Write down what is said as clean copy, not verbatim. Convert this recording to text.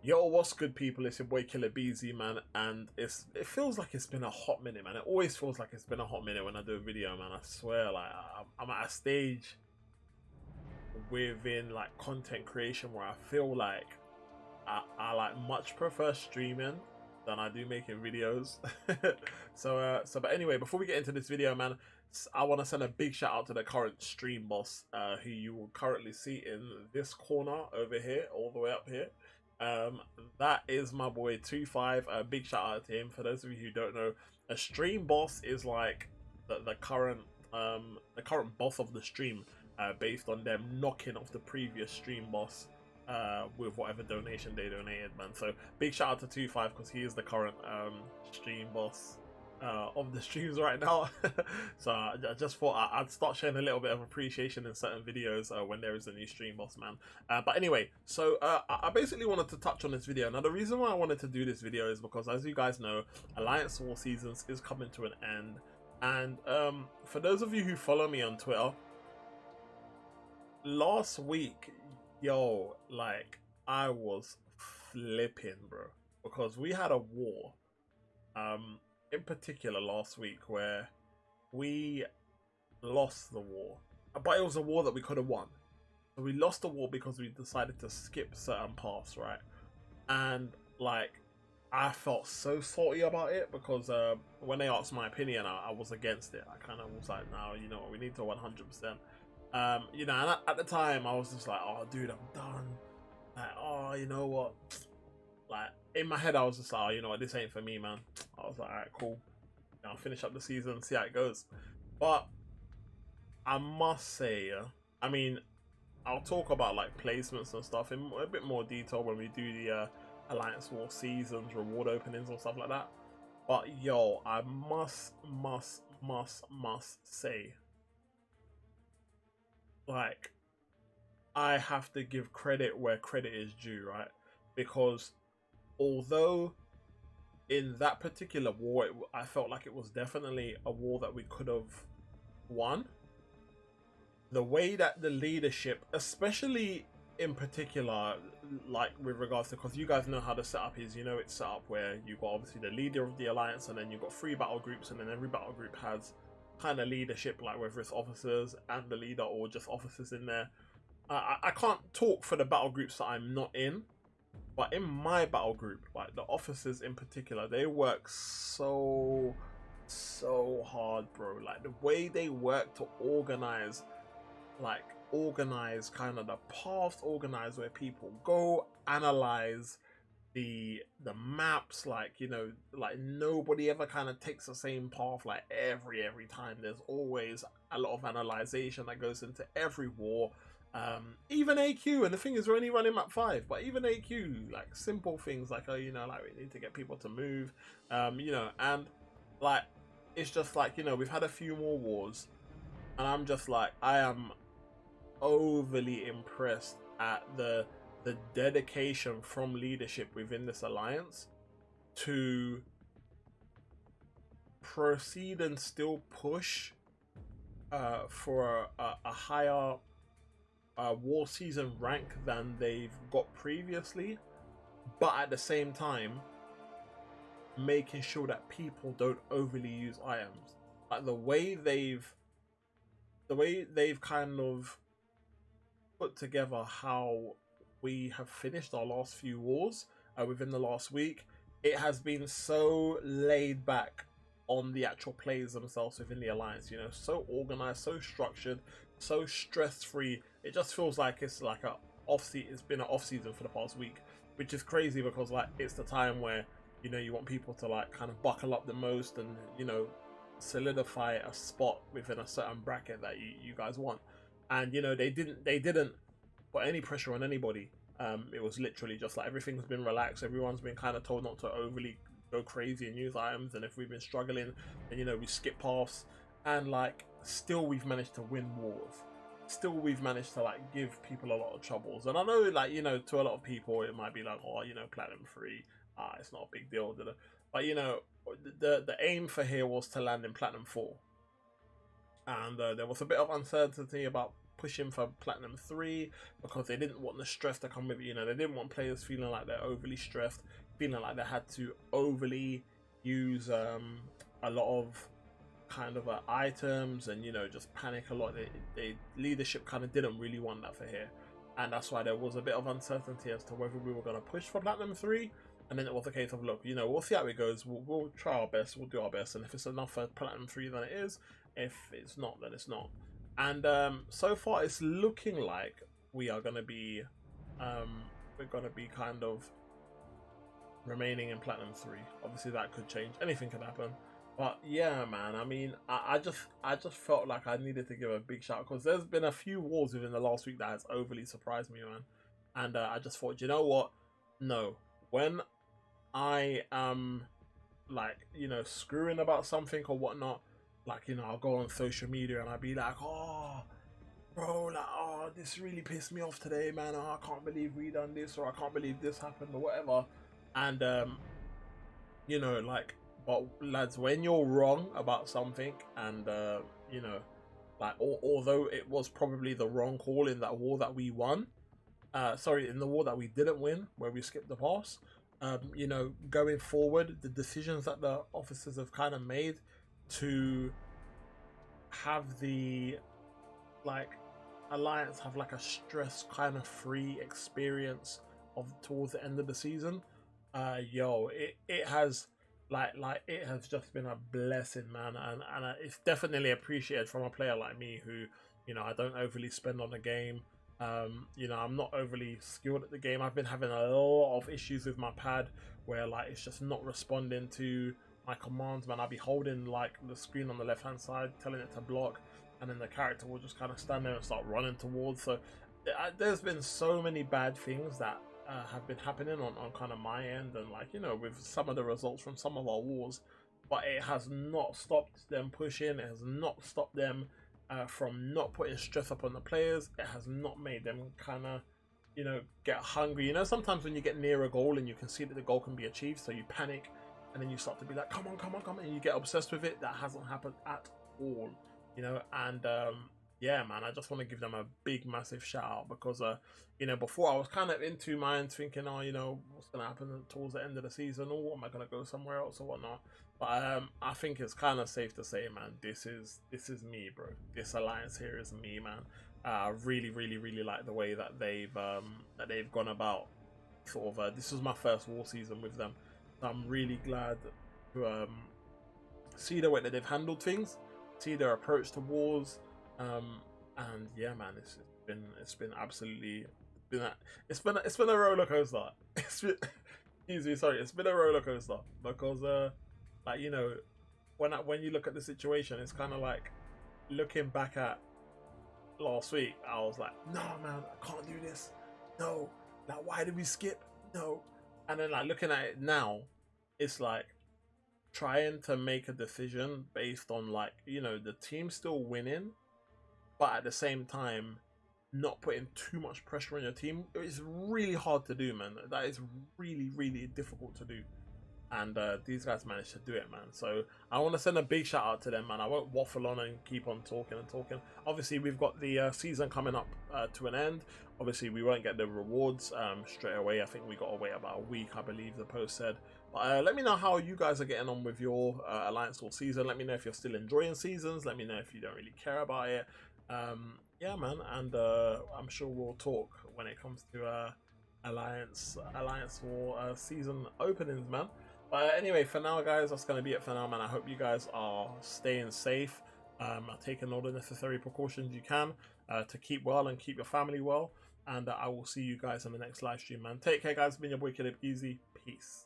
Yo, what's good, people? It's your boy Killer Beezy, man, and it feels like it's been a hot minute, man. It always feels like it's been a hot minute when I do a video, man. I swear, like I'm at a stage within like content creation where I feel like I like much prefer streaming than I do making videos. But anyway, before we get into this video, man, I want to send a big shout out to the current stream boss, who you will currently see in this corner over here, all the way up here. That is my boy 25. A big shout out to him. For those of you who don't know, a stream boss is like the current boss of the stream, based on them knocking off the previous stream boss with whatever donation they donated, man. So big shout out to 25 because he is the current stream boss of the streams right now. So I just thought I'd start showing a little bit of appreciation in certain videos when there is a new stream boss, man. But anyway, so I basically wanted to touch on this video. Now the reason why I wanted to do this video is because, as you guys know, Alliance War Seasons is coming to an end, and for those of you who follow me on Twitter, last week, yo, like I was flipping, bro, because we had a war in particular last week where we lost the war, but it was a war that we could have won. So we lost the war because we decided to skip certain paths, right? And like I felt so salty about it because when they asked my opinion, I was against it. I kind of was like, no, you know what, we need to 100%. You know, and at the time I was just like, oh dude, I'm done. Like, oh, you know what, like in my head I was just like, oh, you know what, this ain't for me, man. I was like, alright, cool, I'll finish up the season, see how it goes. But I must say, I mean, I'll talk about like placements and stuff in a bit more detail when we do the Alliance War Seasons reward openings and stuff like that. But yo, I must say, like, I have to give credit where credit is due, right? Because although in that particular war, I felt like it was definitely a war that we could have won, the way that the leadership, especially in particular, like with regards to, because you guys know how the setup is, you know, it's set up where you've got obviously the leader of the alliance, and then you've got 3 battle groups, and then every battle group has kind of leadership, like whether it's officers and the leader or just officers in there. I can't talk for the battle groups that I'm not in, but in my battle group, like the officers in particular, they work so hard, bro. Like the way they work to organize kind of the path, organize where people go, analyze the maps, like, you know, like nobody ever kind of takes the same path like every time. There's always a lot of analyzation that goes into every war. Even AQ, and the thing is we're only running map 5, but even AQ, like simple things like, oh, you know, like we need to get people to move, you know, and like it's just like, you know, we've had a few more wars, and I'm just like, I am overly impressed at the dedication from leadership within this alliance to proceed and still push for a higher war season rank than they've got previously, but at the same time making sure that people don't overly use items. Like the way they've kind of put together how we have finished our last few wars within the last week, it has been so laid back on the actual plays themselves within the alliance, you know, so organized, so structured, so stress-free. It just feels like it's like it's been an off season for the past week, which is crazy because like it's the time where, you know, you want people to like kind of buckle up the most and, you know, solidify a spot within a certain bracket that you guys want. And, you know, they didn't put any pressure on anybody. It was literally just like everything's been relaxed. Everyone's been kind of told not to overly go crazy and use items, and if we've been struggling, then, you know, we skip paths, and like still we've managed to win wars. Still we've managed to like give people a lot of troubles. And I know, like, you know, to a lot of people it might be like, oh, you know, platinum 3, it's not a big deal, but you know, the aim for here was to land in platinum 4, and there was a bit of uncertainty about pushing for Platinum 3 because they didn't want the stress to come with it. You know, they didn't want players feeling like they're overly stressed, feeling like they had to overly use a lot of kind of items and, you know, just panic a lot. They leadership kind of didn't really want that for here, and that's why there was a bit of uncertainty as to whether we were going to push for Platinum 3. And then it was a case of, look, you know, we'll see how it goes. We'll try our best. We'll do our best. And if it's enough for Platinum 3, then it is. If it's not, then it's not. And so far, it's looking like we are going to be, we're going to be kind of remaining in Platinum 3. Obviously, that could change. Anything could happen. But yeah, man. I mean, I just felt like I needed to give a big shout because there's been a few wars within the last week that has overly surprised me, man. And I just thought, you know what? No, when I am like, you know, screwing about something or whatnot, like, you know, I'll go on social media and I'll be like, oh, bro, like, oh, this really pissed me off today, man. Oh, I can't believe we done this, or I can't believe this happened, or whatever. And you know, like, but lads, when you're wrong about something, and you know, like, although it was probably the wrong call in that war that we won, sorry, in the war that we didn't win, where we skipped the pass. You know, going forward, the decisions that the officers have kind of made to have the, like, Alliance have like a stress kind of free experience of towards the end of the season, yo, it has like it has just been a blessing, man, and it's definitely appreciated from a player like me who, you know, I don't overly spend on the game. You know, I'm not overly skilled at the game. I've been having a lot of issues with my pad where, like, it's just not responding to my commands, man. I'll be holding like the screen on the left hand side, telling it to block, and then the character will just kind of stand there and start running towards. So there's been so many bad things that have been happening on kind of my end, and, like, you know, with some of the results from some of our wars, but it has not stopped them pushing. It has not stopped them from not putting stress up on the players. It has not made them kind of, you know, get hungry. You know, sometimes when you get near a goal and you can see that the goal can be achieved, so you panic and then you start to be like, come on, come on, come on, and you get obsessed with it. That hasn't happened at all, you know. And yeah, man, I just want to give them a big, massive shout out because, you know, before I was kind of in two minds thinking, oh, you know, what's going to happen towards the end of the season, or am I going to go somewhere else or whatnot. But I think it's kind of safe to say, man, this is me, bro. This Alliance here is me, man. I really, really, really like the way that they've gone about sort of. This was my first war season with them. So I'm really glad to see the way that they've handled things, see their approach to wars, and yeah, man, it's been absolutely it's been a roller coaster. It's been easy, sorry, it's been a roller coaster because like, you know, when you look at the situation, it's kind of like looking back at last week. I was like, no, man, I can't do this. No, like, why did we skip? No, and then, like, looking at it now, it's like trying to make a decision based on, like, you know, the team still winning, but at the same time not putting too much pressure on your team. It's really hard to do, man. That is really, really difficult to do. And these guys managed to do it, man. So I want to send a big shout out to them, man. I won't waffle on and keep on talking and talking. Obviously, we've got the season coming up to an end. Obviously, we won't get the rewards straight away. I think we got to wait about a week, I believe the post said. But let me know how you guys are getting on with your Alliance War season. Let me know if you're still enjoying seasons. Let me know if you don't really care about it. Yeah, man. And I'm sure we'll talk when it comes to Alliance War season openings, man. But anyway, for now, guys, that's going to be it for now, man. I hope you guys are staying safe, taking all the necessary precautions you can to keep well and keep your family well. And I will see you guys in the next live stream, man. Take care, guys. It's been your boy, Beezy. Peace.